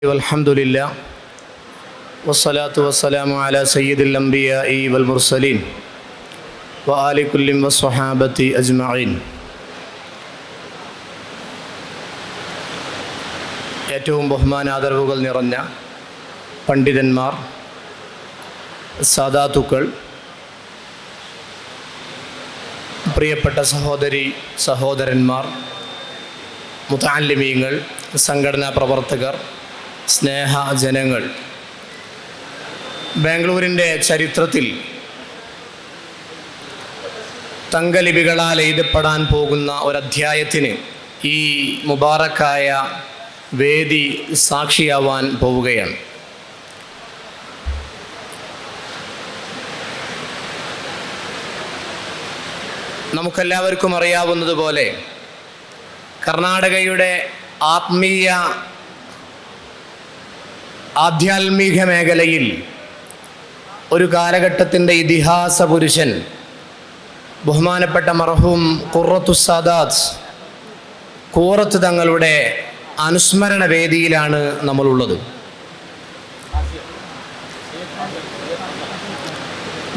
അൽഹംദുലില്ലാ വസ്സലാത്തു വസ്സലാമു അലാ സയ്യിദിൽ അംബിയാഇ വൽ മുർസലീൻ വആലി കുല്ലിൻ വസ്വഹാബത്തി അജ്മഈൻ. ഏറ്റവും ബഹുമാനാദരവുകൾ നിറഞ്ഞ പണ്ഡിതന്മാർ, സാദാത്തുക്കൾ, പ്രിയപ്പെട്ട സഹോദരി സഹോദരന്മാർ, മുതഅല്ലിമീങ്ങൾ, സംഘടനാ പ്രവർത്തകർ, സ്നേഹജനങ്ങൾ, ബാംഗ്ലൂരിൻ്റെ ചരിത്രത്തിൽ തങ്കലിപികളാൽ എഴുതപ്പെടാൻ പോകുന്ന ഒരധ്യായത്തിന് ഈ മുബാറക്കായ വേദി സാക്ഷിയാവാൻ പോവുകയാണ്. നമുക്കെല്ലാവർക്കും അറിയാവുന്നതുപോലെ കർണാടകയുടെ ആധ്യാത്മിക മേഖലയിൽ ഒരു കാലഘട്ടത്തിൻ്റെ ഇതിഹാസ പുരുഷൻ ബഹുമാനപ്പെട്ട മർഹൂം ഖുറത്തുസ്സാദാത്ത് കൂറത്ത് തങ്ങളുടെ അനുസ്മരണ വേദിയിലാണ് നമ്മളുള്ളത്.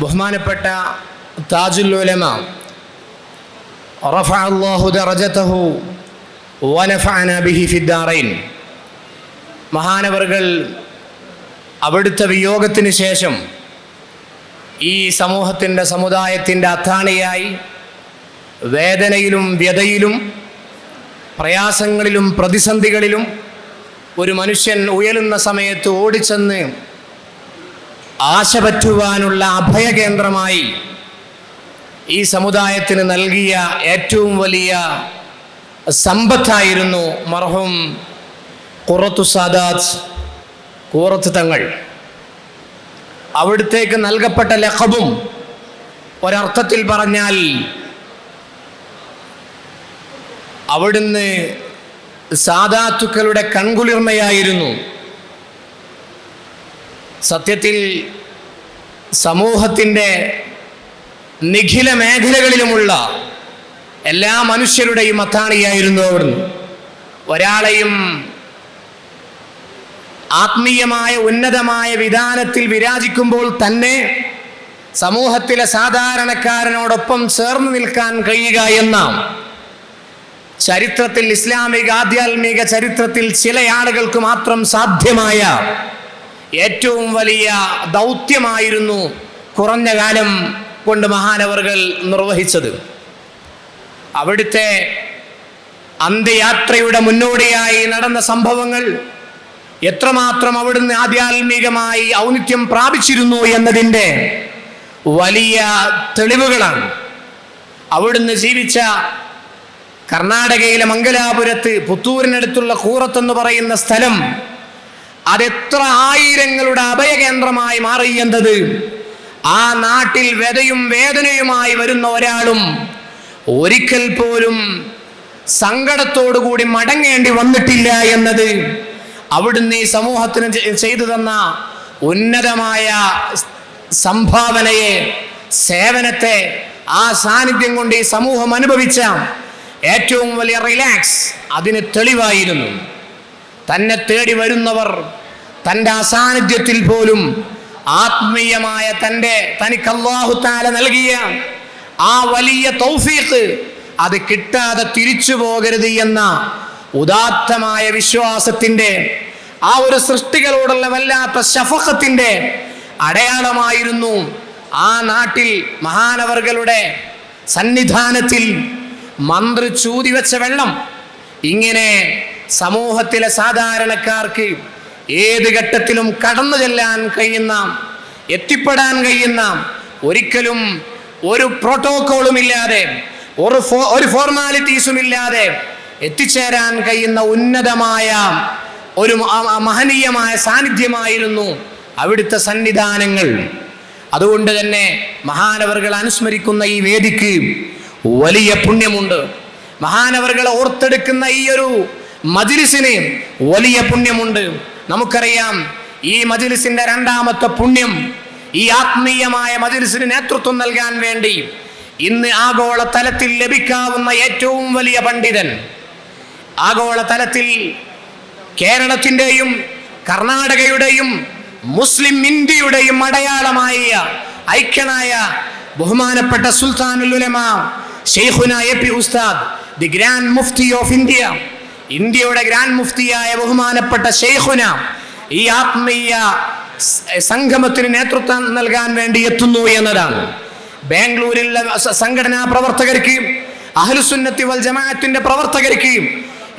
ബഹുമാനപ്പെട്ട താജുൽ ഉലമ റഫഅ അല്ലാഹു ദറജതഹു വനഫഅനാ ബിഹി ഫിദ്ദാറൈൻ, മഹാനവറുകൾ അവിടുത്തെ വിയോഗത്തിന് ശേഷം ഈ സമുദായത്തിൻ്റെ അത്താണിയായി വേദനയിലും വ്യതയിലും പ്രയാസങ്ങളിലും പ്രതിസന്ധികളിലും ഒരു മനുഷ്യൻ ഉയരുന്ന സമയത്ത് ഓടിച്ചെന്ന് ആശ പറ്റുവാനുള്ള അഭയകേന്ദ്രമായി ഈ സമുദായത്തിന് നൽകിയ ഏറ്റവും വലിയ സമ്പത്തായിരുന്നു മർഹൂം ഖുറത്തുസ്സാദാത്ത് കൂറത്ത് തങ്ങൾ. അവിടുത്തേക്ക് നൽകപ്പെട്ട ലഖബും ഒരർത്ഥത്തിൽ പറഞ്ഞാൽ അവിടുന്ന് സാദാത്തുക്കളുടെ കൺകുളിർമയായിരുന്നു. സത്യത്തിൽ സമൂഹത്തിൻ്റെ നിഖില മേഖലകളിലുമുള്ള എല്ലാ മനുഷ്യരുടെയും അത്താണിയായിരുന്നു അവിടുന്ന്. ഒരാളെയും ആത്മീയമായ ഉന്നതമായ വിധാനത്തിൽ വിരാജിക്കുമ്പോൾ തന്നെ സമൂഹത്തിലെ സാധാരണക്കാരനോടൊപ്പം ചേർന്ന് നിൽക്കാൻ കഴിയുക എന്ന ചരിത്രത്തിൽ, ഇസ്ലാമിക ആധ്യാത്മിക ചരിത്രത്തിൽ ചില ആളുകൾക്ക് മാത്രം സാധ്യമായ ഏറ്റവും വലിയ ദൗത്യമായിരുന്നു കുറഞ്ഞ കാലം കൊണ്ട് മഹാനവറുകൾ നിർവഹിച്ചത്. അവിടുത്തെ അന്ത്യയാത്രയുടെ മുന്നോടിയായി നടന്ന സംഭവങ്ങൾ എത്രമാത്രം അവിടുന്ന് ആധ്യാത്മികമായി ഔന്നിത്യം പ്രാപിച്ചിരുന്നു എന്നതിൻ്റെ വലിയ തെളിവുകളാണ്. അവിടുന്ന് ജീവിച്ച കർണാടകയിലെ മംഗലാപുരത്ത് പുത്തൂരിനടുത്തുള്ള കൂറത്ത് എന്ന് പറയുന്ന സ്ഥലം അതെത്ര ആയിരങ്ങളുടെ അഭയകേന്ദ്രമായി മാറി എന്നത് ആ നാട്ടിൽ വ്യതയും വേദനയുമായി വരുന്ന ഒരാളും ഒരിക്കൽ പോലും സങ്കടത്തോടുകൂടി മടങ്ങേണ്ടി വന്നിട്ടില്ല എന്നത് അവിടുന്ന് ഈ സമൂഹത്തിന് ചെയ്തു തന്ന ഉന്നതമായ സംഭാവനയെ, സേവനത്തെ, ആ സാന്നിധ്യം കൊണ്ട് ഈ സമൂഹം അനുഭവിച്ച ഏറ്റവും വലിയ റിലാക്സ് അതിന് തെളിവായിരുന്നു. തന്നെ തേടി വരുന്നവർ തൻ്റെ അസാന്നിധ്യത്തിൽ പോലും ആത്മീയമായ തനിക്ക് അല്ലാഹു തആല നൽകിയ ആ വലിയ തൗഫീഖ് അത് കിട്ടാതെ തിരിച്ചു പോകരുത് എന്ന ഉദാത്തമായ വിശ്വാസത്തിൻ്റെ, ആ ഒരു സൃഷ്ടികളോടുള്ള വല്ലാത്ത ശഫഖത്തിൻ്റെ അടയാളമായിരുന്നു ആ നാട്ടിൽ മഹാനവറുകളുടെ സന്നിധാനത്തിൽ മന്ത്രി ചൂതിവെച്ച വെള്ളം. ഇങ്ങനെ സമൂഹത്തിലെ സാധാരണക്കാർക്ക് ഏത് ഘട്ടത്തിലും കടന്നു ചെല്ലാൻ കഴിയുന്ന, എത്തിപ്പെടാൻ കഴിയുന്ന, ഒരിക്കലും ഒരു പ്രോട്ടോക്കോളും ഇല്ലാതെ, ഒരു ഫോർമാലിറ്റീസും ഇല്ലാതെ എത്തിച്ചേരാൻ കഴിയുന്ന ഉന്നതമായ ഒരു മഹനീയമായ സാന്നിധ്യമായിരുന്നു അവിടുത്തെ സന്നിധാനങ്ങൾ. അതുകൊണ്ട് തന്നെ മഹാനവറുകൾ അനുസ്മരിക്കുന്ന ഈ വേദിക്ക് വലിയ പുണ്യമുണ്ട്. മഹാനവറുകളെ ഓർത്തെടുക്കുന്ന ഈ ഒരു മജ്‌ലിസിന് വലിയ പുണ്യമുണ്ട്. നമുക്കറിയാം, ഈ മജ്‌ലിസിന്റെ രണ്ടാമത്തെ പുണ്യം, ഈ ആത്മീയമായ മജ്‌ലിസിന് നേതൃത്വം നൽകാൻ വേണ്ടി ഇന്ന് ആഗോള തലത്തിൽ ലഭിക്കാവുന്ന ഏറ്റവും വലിയ പണ്ഡിതൻ, ആഗോള തലത്തിൽ കേരളത്തിൻ്റെയും കർണാടകയുടെയും മുസ്ലിം ഇന്ത്യയുടെയും അടയാളമായ ഐക്യനായ ബഹുമാനപ്പെട്ട സുൽത്താനുൽ ഉലമ ശൈഖുന എ പി ഉസ്താദ്, the grand Mufti of India, ഇന്ത്യയുടെ ഗ്രാൻഡ് മുഫ്തിയായ ബഹുമാനപ്പെട്ട ശൈഖുന ഈ ആത്മീയ സംഗമത്തിന് നേതൃത്വം നൽകാൻ വേണ്ടി എത്തുന്നു എന്നതാണ്. ബാംഗ്ലൂരിലെ സംഘടനാ പ്രവർത്തകർക്ക്, അഹ്ലുസുന്നത്തി വൽ ജമാഅത്തിന്റെ പ്രവർത്തകർക്ക്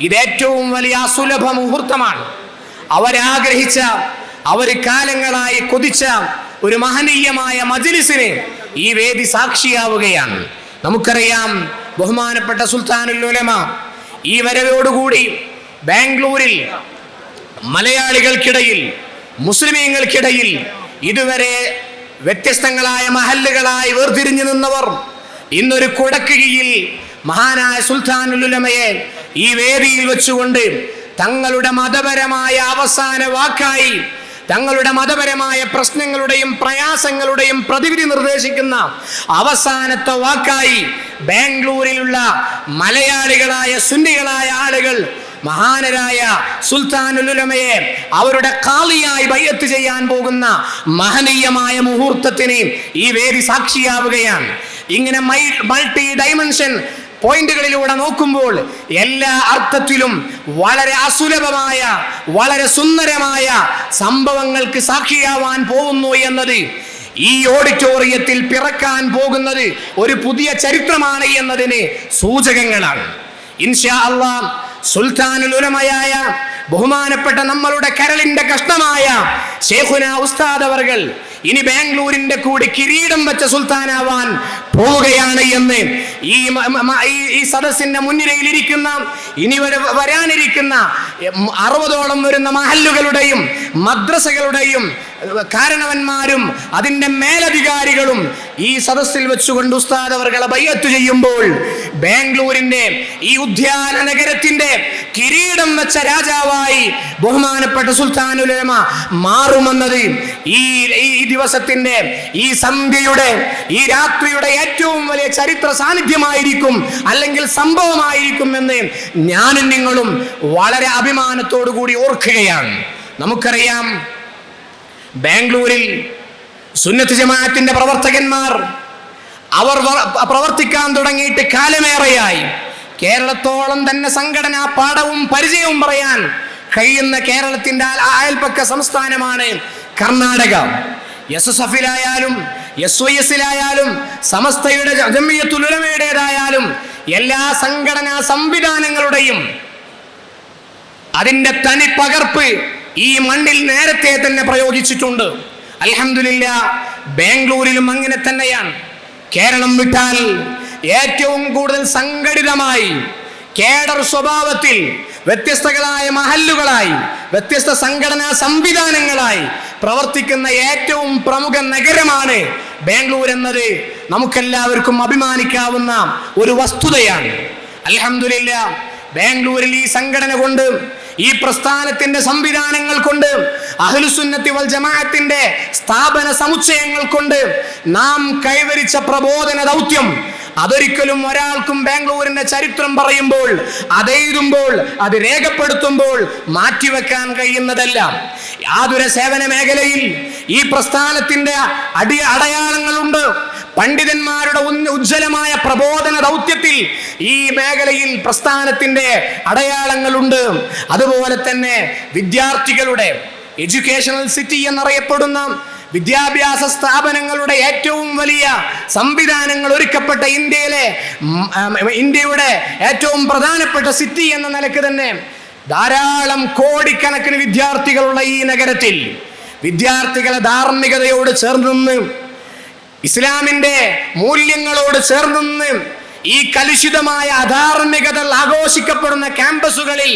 ഇത് ഏറ്റവും വലിയ അസുലഭ മുഹൂർത്തമാണ്. അവരാഗ്രഹിച്ച, അവർ കാലങ്ങളായി കൊതിച്ച ഒരു മഹനീയമായ മജ്ലിസിന് ഈ വേദി സാക്ഷിയാവുകയാണ്. നമുക്കറിയാം, ബഹുമാനപ്പെട്ട സുൽത്താനുൽ ഉലമ ഈ വരവോടുകൂടി ബാംഗ്ലൂരിൽ മലയാളികൾക്കിടയിൽ, മുസ്ലിമീങ്ങൾക്കിടയിൽ ഇതുവരെ വ്യത്യസ്തങ്ങളായ മഹല്ലുകളായി വേർതിരിഞ്ഞു നിന്നവർ ഇന്നൊരു കുടക്കീഴിൽ മഹാനായ സുൽത്താനുൽ ഉലമയെ ഈ വേദിയിൽ വെച്ചുകൊണ്ട് തങ്ങളുടെ മതപരമായ അവസാന വാക്കായി, തങ്ങളുടെ മതപരമായ പ്രശ്നങ്ങളുടെയും പ്രയാസങ്ങളുടെയും പ്രതിവിധി നിർദ്ദേശിക്കുന്ന അവസാനത്തെ വാക്കായി ബാംഗ്ലൂരിലുള്ള മലയാളികളായ സുന്നികളായ ആളുകൾ മഹാനരായ സുൽത്താനുൽ ഉലമയെ അവരുടെ ഖാളിയായി ബൈഅത്ത് ചെയ്യാൻ പോകുന്ന മഹനീയമായ മുഹൂർത്തത്തിന് ഈ വേദി സാക്ഷിയാവുകയാണ്. ഇങ്ങനെ മൾട്ടി ഡൈമെൻഷൻ പോയിന്റുകളിലൂടെ നോക്കുമ്പോൾ എല്ലാ അർത്ഥത്തിലും വളരെ അസുലഭമായ, വളരെ സുന്ദരമായ സംഭവങ്ങൾക്ക് സാക്ഷിയാവാൻ പോകുന്നു എന്നത്, ഈ ഓഡിറ്റോറിയത്തിൽ പിറക്കാൻ പോകുന്നത് ഒരു പുതിയ ചരിത്രമാണ് എന്നതിന് സൂചകങ്ങളാണ്. ഇൻഷാ അല്ലാഹ് സുൽത്താനുൽ ഉലമയായ ബഹുമാനപ്പെട്ട നമ്മളുടെ കരളിന്റെ കഷ്ണമായ ശൈഖുന ഉസ്താദ് അവർകൾ ഇനി ബാംഗ്ലൂരിന്റെ കൂടി കിരീടം വെച്ച സുൽത്താനാവാൻ പോവുകയാണ് എന്ന് ഈ സദസ്സിന്റെ മുൻനിരയിൽ ഇരിക്കുന്ന, ഇനി വരാനിരിക്കുന്ന 60ഓളം വരുന്ന മഹല്ലുകളുടെയും മദ്രസകളുടെയും കാരണവന്മാരും അതിന്റെ മേലധികാരികളും ഈ സദസ്സിൽ വെച്ചുകൊണ്ട് ഉസ്താദ് അവർകളെ ബൈഅത്ത് ചെയ്യുമ്പോൾ ബാംഗ്ലൂരിന്റെ ഈ ഉദ്യാന നഗരത്തിന്റെ കിരീടം വെച്ച രാജാവായി ബഹുമാനപ്പെട്ട സുൽത്താനുൽ ഉലമ മാറുമെന്നത് ഈ ദിവസത്തിന്റെ, ഈ സന്ധ്യയുടെ, ഈ രാത്രിയുടെ ഏറ്റവും വലിയ ചരിത്ര സാന്നിധ്യമായിരിക്കും, അല്ലെങ്കിൽ സംഭവമായിരിക്കും എന്ന് ഞാനും നിങ്ങളും വളരെ അഭിമാനത്തോടു കൂടി ഓർക്കുകയാണ്. നമുക്കറിയാം, ബാംഗ്ലൂരിൽ സുന്നത്ത് ജമാഅത്തിന്റെ പ്രവർത്തകന്മാർ അവർ പ്രവർത്തിക്കാൻ തുടങ്ങിയിട്ട് കാലമേറെയായി. കേരളത്തോളം തന്നെ സംഘടനാ പാഠവും പരിചയവും പറയാൻ കഴിയുന്ന കേരളത്തിന്റെ അയൽപക്ക സംസ്ഥാനമാണ് കർണാടക. SSF-ലായാലും SYS-ലായാലും സമസ്തയുടെ ജംഇയ്യത്തുൽ ഉലമയുടേതായാലും എല്ലാ സംഘടനാ സംവിധാനങ്ങളുടെയും അതിന്റെ തനി പകർപ്പ് ഈ മണ്ണിൽ നേരത്തെ തന്നെ പ്രയോഗിച്ചിട്ടുണ്ട്. അൽഹംദുലില്ലാഹ്, ബാംഗ്ലൂരിലും അങ്ങനെ തന്നെയാണ്. കേരളം വിട്ടാൽ ഏറ്റവും കൂടുതൽ സംഘടിതമായി, കേഡർ സ്വഭാവത്തിൽ വ്യത്യസ്തങ്ങളായ മഹല്ലുകളായി, വ്യത്യസ്ത സംഘടനാ സംവിധാനങ്ങളായി പ്രവർത്തിക്കുന്ന ഏറ്റവും പ്രമുഖ നഗരമാണ് ബാംഗ്ലൂർ എന്നത് നമുക്കെല്ലാവർക്കും അഭിമാനിക്കാവുന്ന ഒരു വസ്തുതയാണ്. അൽഹംദുലില്ലാഹ്, ബാംഗ്ലൂരിൽ ഈ സംഘടന കൊണ്ട്, ഈ പ്രസ്ഥാനത്തിന്റെ സംവിധാനങ്ങൾ കൊണ്ട്, അഹ്ലുസുന്നത്തി വൽ ജമാഅത്തിന്റെ സ്ഥാപന സമുച്ചയങ്ങൾ കൊണ്ട് നാം കൈവരിച്ച പ്രബോധന ദൗത്യം അതൊരിക്കലും ഒരാൾക്കും ബാംഗ്ലൂരിന്റെ ചരിത്രം പറയുമ്പോൾ, അതെഴുതുമ്പോൾ, അത് രേഖപ്പെടുത്തുമ്പോൾ മാറ്റിവെക്കാൻ കഴിയുന്നതല്ല. ആതുര സേവന മേഖലയിൽ ഈ പ്രസ്ഥാനത്തിന്റെ അടയാളങ്ങളുണ്ട്. പണ്ഡിതന്മാരുടെ ഉജ്ജ്വലമായ പ്രബോധന ദൗത്യത്തിൽ ഈ മേഖലയിൽ പ്രസ്ഥാനത്തിന്റെ അടയാളങ്ങളുണ്ട്. അതുപോലെ തന്നെ വിദ്യാർത്ഥികളുടെ എഡ്യൂക്കേഷണൽ സിറ്റി എന്നറിയപ്പെടുന്ന വിദ്യാഭ്യാസ സ്ഥാപനങ്ങളുടെ ഏറ്റവും വലിയ സംവിധാനങ്ങൾ ഒരുക്കപ്പെട്ട ഇന്ത്യയുടെ ഏറ്റവും പ്രധാനപ്പെട്ട സിറ്റി എന്ന നിലയ്ക്ക് തന്നെ ധാരാളം കോടിക്കണക്കിന് വിദ്യാർത്ഥികളുള്ള ഈ നഗരത്തിൽ വിദ്യാർത്ഥികളെ ധാർമ്മികതയോട് ചേർന്ന് നിന്ന്, ഇസ്ലാമിന്റെ മൂല്യങ്ങളോട് ചേർന്ന് നിന്ന്, ഈ കലുഷിതമായ അധാർമികത ആഘോഷിക്കപ്പെടുന്ന ക്യാമ്പസുകളിൽ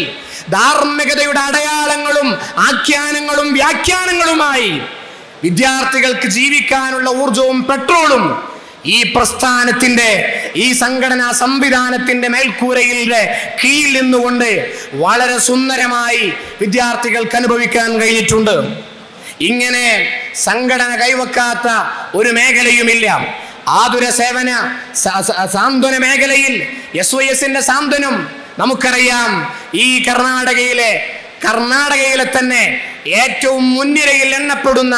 ധാർമ്മികതയുടെ അടയാളങ്ങളും ആഖ്യാനങ്ങളും വ്യാഖ്യാനങ്ങളുമായി വിദ്യാർത്ഥികൾക്ക് ജീവിക്കാനുള്ള ഊർജവും പെട്രോളും ഈ പ്രസ്ഥാനത്തിന്റെ, ഈ സംഘടനാ സംവിധാനത്തിന്റെ മേൽക്കൂരയിലെ കീഴിൽ നിന്നുകൊണ്ട് വളരെ സുന്ദരമായി വിദ്യാർത്ഥികൾക്ക് അനുഭവിക്കാൻ കഴിഞ്ഞിട്ടുണ്ട്. ഇങ്ങനെ സംഘടന കൈവക്കാത്ത ഒരു മേഖലയുമില്ല. ആതുര സേവന സാന്ത്വന മേഖലയിൽ SYS-ന്റെ സാന്ത്വനം നമുക്കറിയാം. ഈ കർണാടകയിലെ കർണാടകയിലെ തന്നെ ഏറ്റവും മുൻനിരയിൽ എണ്ണപ്പെടുന്ന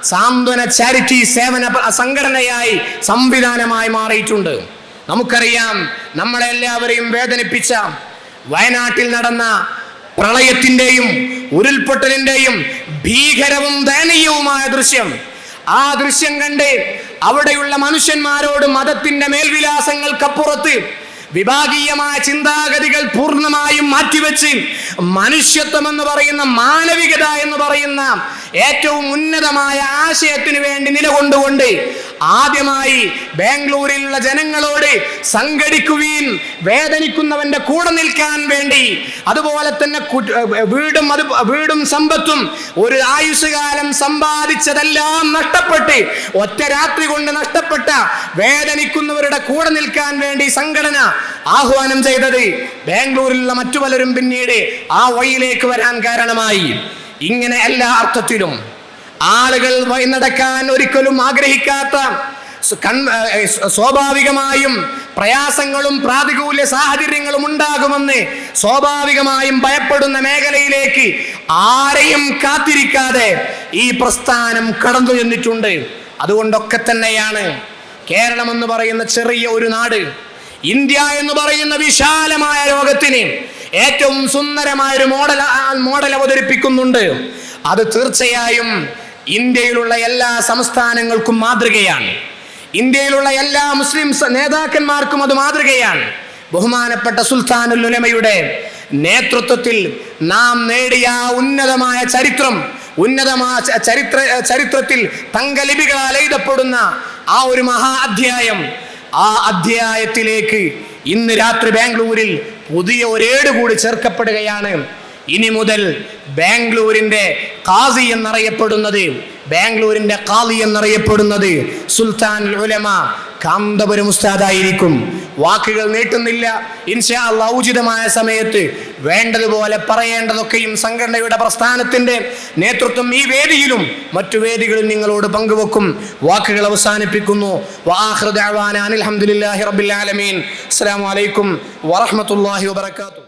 സാന്ത്വന ചാരിറ്റി സേവന സംഘടനയായി സംവിധാനമായി മാറിയിട്ടുണ്ട്. നമുക്കറിയാം, നമ്മളെല്ലാവരെയും വേദനിപ്പിച്ച വയനാട്ടിൽ നടന്ന പ്രളയത്തിന്റെയും ഉരുൾപൊട്ടലിന്റെയും ഭീകരവും ദയനീയവുമായ ദൃശ്യം. ആ ദൃശ്യം കണ്ട് അവിടെയുള്ള മനുഷ്യന്മാരോട് മതത്തിന്റെ മേൽവിലാസങ്ങൾക്കപ്പുറത്ത് വിഭാഗീയമായ ചിന്താഗതികൾ പൂർണ്ണമായും മാറ്റിവെച്ച് മനുഷ്യത്വം എന്ന് പറയുന്ന, മാനവികത എന്ന് പറയുന്ന ഏറ്റവും ഉന്നതമായ ആശയത്തിന് വേണ്ടി നിലകൊണ്ടുകൊണ്ട് ആദ്യമായി ബാംഗ്ലൂരിലുള്ള ജനങ്ങളോട് സംഘടിക്കുവീൻ, വേദനിക്കുന്നവന്റെ കൂടെ നിൽക്കാൻ വേണ്ടി, അതുപോലെ തന്നെ വീടും സമ്പത്തും ഒരു ആയുഷ്കാലം സമ്പാദിച്ചതെല്ലാം നഷ്ടപ്പെട്ട് ഒറ്റ രാത്രി കൊണ്ട് നഷ്ടപ്പെട്ട വേദനിക്കുന്നവരുടെ കൂടെ നിൽക്കാൻ വേണ്ടി സംഘടന ആഹ്വാനം ചെയ്തത് ബാംഗ്ലൂരിലുള്ള മറ്റു പലരും പിന്നീട് ആ വഴിയിലേക്ക് വരാൻ കാരണമായി. ഇങ്ങനെ എല്ലാ അർത്ഥത്തിലും ആളുകൾ വഴി നടക്കാൻ ഒരിക്കലും ആഗ്രഹിക്കാത്ത, സ്വാഭാവികമായും പ്രയാസങ്ങളും പ്രാതികൂല്യ സാഹചര്യങ്ങളും ഉണ്ടാകുമെന്ന് സ്വാഭാവികമായും ഭയപ്പെടുന്ന മേഖലയിലേക്ക് ആരെയും കാത്തിരിക്കാതെ ഈ പ്രസ്ഥാനം കടന്നു ചെന്നിട്ടുണ്ട്. അതുകൊണ്ടൊക്കെ തന്നെയാണ് കേരളം എന്ന് പറയുന്ന ചെറിയ ഒരു നാട്, ഇന്ത്യ എന്ന് പറയുന്ന വിശാലമായ ലോകത്തിന് ഏറ്റവും സുന്ദരമായ ഒരു മോഡൽ അവതരിപ്പിക്കുന്നുണ്ട്. അത് തീർച്ചയായും ഇന്ത്യയിലുള്ള എല്ലാ സംസ്ഥാനങ്ങൾക്കും മാതൃകയാണ്. ഇന്ത്യയിലുള്ള എല്ലാ മുസ്ലിം നേതാക്കന്മാർക്കും അത് മാതൃകയാണ്. ബഹുമാനപ്പെട്ട സുൽത്താനുൽ ഉലമയുടെ നേതൃത്വത്തിൽ നാം നേടിയ ഉന്നതമായ ചരിത്രത്തിൽ തങ്കലിപികളാൽ എഴുതപ്പെടുന്ന ആ ഒരു മഹാ അധ്യായം, ആ അധ്യായത്തിലേക്ക് ഇന്ന് രാത്രി ബാംഗ്ലൂരിൽ പുതിയ ഒരേട് കൂടി ചേർക്കപ്പെടുകയാണ്. ഇനി മുതൽ ബാംഗ്ലൂരിന്റെ ഖാസി എന്നറിയപ്പെടുന്നത് സുൽത്താനുൽ ഉലമ കാന്തപുരം ഉസ്താദായിരിക്കും. വാക്കുകൾ നീട്ടുന്നില്ല. ഇൻഷാ അല്ലാഹ് ഉചിതമായ സമയത്ത് വേണ്ടതുപോലെ പറയേണ്ടതൊക്കെയും സംഘടനയുടെ പ്രസ്ഥാനത്തിന്റെ നേതൃത്വം ഈ വേദിയിലും മറ്റു വേദികളിലും നിങ്ങളോട് പങ്കുവെക്കും. വാക്കുകൾ അവസാനിപ്പിക്കുന്നു. വആഖിറു ദഅവാനാ അൽഹംദുലില്ലാഹി റബ്ബിൽ ആലമീൻ. അസ്സലാമു അലൈക്കും വറഹ്മത്തുള്ളാഹി വബറകാതുഹു.